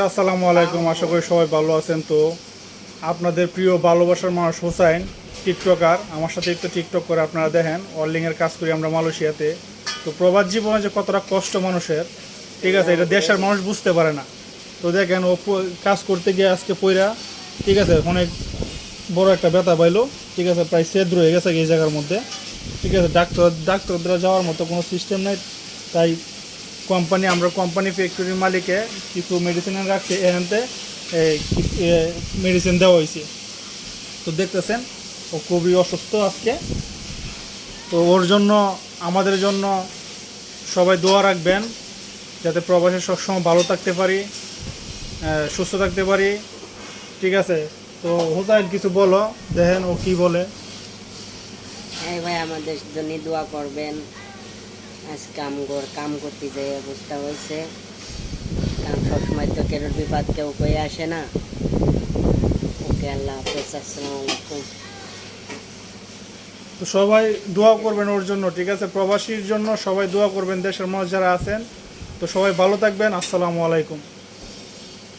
আসসালামু আলাইকুম, আশা করি সবাই ভালো আছেন। তো আপনাদের প্রিয় ভালোবাসার মানুষ হোসাইন টিকটকার, আমার সাথে একটু টিকটক করে আপনারা দেখেন। অনলাইনের কাজ করি আমরা মালয়েশিয়াতে। তো প্রবাস জীবনে যে কতটা কষ্ট মানুষের, ঠিক আছে, এটা দেশের মানুষ বুঝতে পারে না। তো দেখেন ও কাজ করতে গিয়ে আজকে পইরা, ঠিক আছে, অনেক বড় একটা ব্যথা পাইলো, ঠিক আছে, প্রায় ছেদ রয়ে গেছে এই জায়গার মধ্যে, ঠিক আছে। ডাক্তারদের যাওয়ার মতো কোনো সিস্টেম নেই। তাই আমরা কোম্পানি ফ্যাক্টরির মালিকে কিছু মেডিসিন রাখছে, এখানতে মেডিসিন দেওয়া হয়েছে। তো দেখতেছেন ও খুবই অসুস্থ আজকে। তো ওর জন্য, আমাদের জন্য সবাই দোয়া রাখবেন, যাতে প্রবাসে সবসময় ভালো থাকতে পারি, সুস্থ থাকতে পারি, ঠিক আছে। তো হোসাইন কিছু বলো, দেখেন ও কি বলে। হ্যাঁ ভাই, আমাদের জন্য দোয়া করবেন। আজ কাম করতে যে অবস্থা হয়েছে, কারণ সবসময় তো কেউ বিপদ কেউ কয়ে আসে না। ওকে, আল্লাহ হাফেজ, আসসালামু আলাইকুম। তো সবাই দোয়া করবেন ওর জন্য, ঠিক আছে। প্রবাসীর জন্য সবাই দোয়া করবেন, দেশের মানুষ যারা আছেন। তো সবাই ভালো থাকবেন। আসসালামু আলাইকুম।